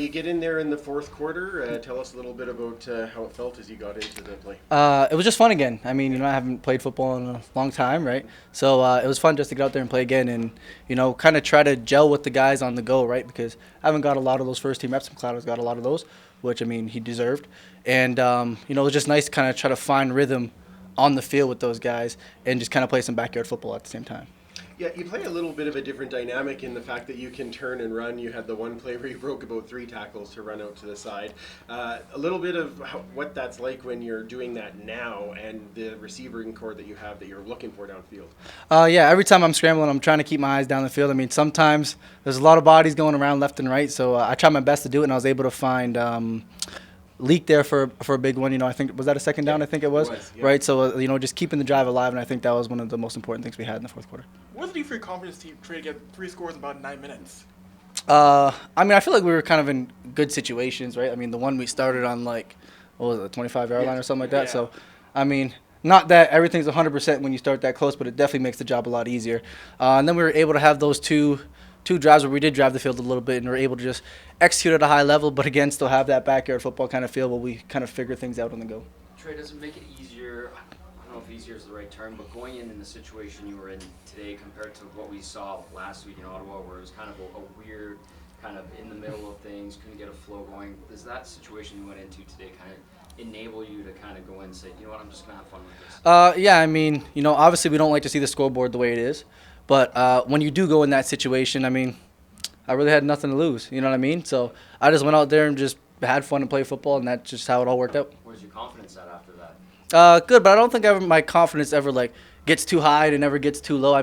you get in there in the fourth quarter? Tell us a little bit about how it felt as you got into the play. It was just fun again. I mean, I haven't played football in a long time, right? So it was fun just to get out there and play again and, kind of try to gel with the guys on the go, right? Because I haven't got a lot of those first team reps. McLeod has got a lot of those, which, he deserved. And, it was just nice to kind of try to find rhythm on the field with those guys and just kind of play some backyard football at the same time. Yeah, you play a little bit of a different dynamic in the fact that you can turn and run. You had the one play where you broke about 3 tackles to run out to the side. A little bit of what that's like when you're doing that now and the receiving core that you have that you're looking for downfield. Yeah, every time I'm scrambling, I'm trying to keep my eyes down the field. Sometimes there's a lot of bodies going around left and right, so I try my best to do it, and I was able to find leak there for a big one. I think, was that a second down? I think it was. Yeah. Right, so, just keeping the drive alive, and I think that was one of the most important things we had in the fourth quarter. What does it do for your confidence to try to get 3 scores in about 9 minutes? I feel like we were kind of in good situations, right? The one we started on, what was it, the 25-yard line or something like that. Yeah. So, not that everything's 100% when you start that close, but it definitely makes the job a lot easier. And then we were able to have those two drives where we did drive the field a little bit and were able to just execute at a high level, but again, still have that backyard football kind of feel where we kind of figure things out on the go. Trey, does it make it easier? I don't know if easier is the right term, but going in the situation you were in today compared to what we saw last week in Ottawa, where it was kind of a weird, kind of in the middle of things, couldn't get a flow going. Does that situation you went into today kind of enable you to kind of go in and say, you know what, I'm just going to have fun with this? Yeah, obviously we don't like to see the scoreboard the way it is. But when you do go in that situation, I really had nothing to lose. You know what I mean? So I just went out there and just had fun and played football, and that's just how it all worked out. Where's your confidence at after that? Good, but I don't think my confidence ever gets too high and it never gets too low.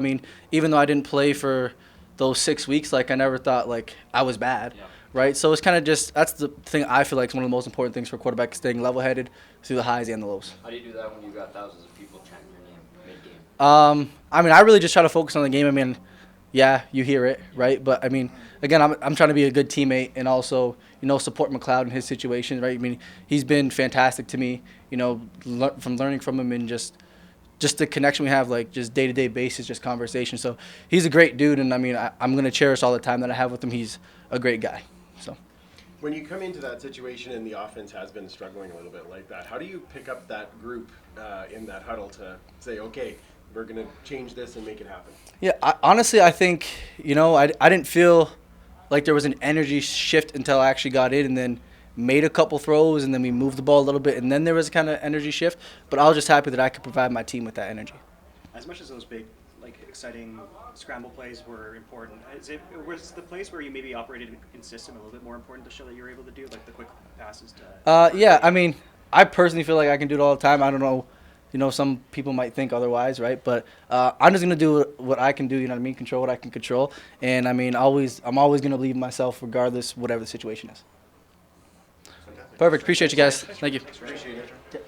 Even though I didn't play for those 6 weeks, I never thought I was bad. Yeah. Right? So it's kind of just, that's the thing I feel like is one of the most important things for a quarterback, is staying level-headed through the highs and the lows. How do you do that when you got thousands of people chanting your name mid-game? I really just try to focus on the game. Yeah, you hear it, right? But again, I'm trying to be a good teammate and also, support McLeod in his situation, right? He's been fantastic to me, from learning from him and just the connection we have, just day-to-day basis, just conversation. So he's a great dude, and I'm going to cherish all the time that I have with him. He's a great guy. So when you come into that situation and the offense has been struggling a little bit like that, how do you pick up that group in that huddle to say, okay, we're going to change this and make it happen? Yeah, honestly, I think, I didn't feel like there was an energy shift until I actually got in and then made a couple throws, and then we moved the ball a little bit, and then there was a kind of energy shift. But I was just happy that I could provide my team with that energy. As much as those big, exciting scramble plays were important, was the place where you maybe operated in system a little bit more important to show that you were able to do, the quick passes to... Yeah, I personally feel like I can do it all the time. I don't know. Some people might think otherwise, right? But I'm just gonna do what I can do. Control what I can control, and I'm always gonna believe in myself, regardless whatever the situation is. Perfect. Appreciate you guys. Thank you. Appreciate it.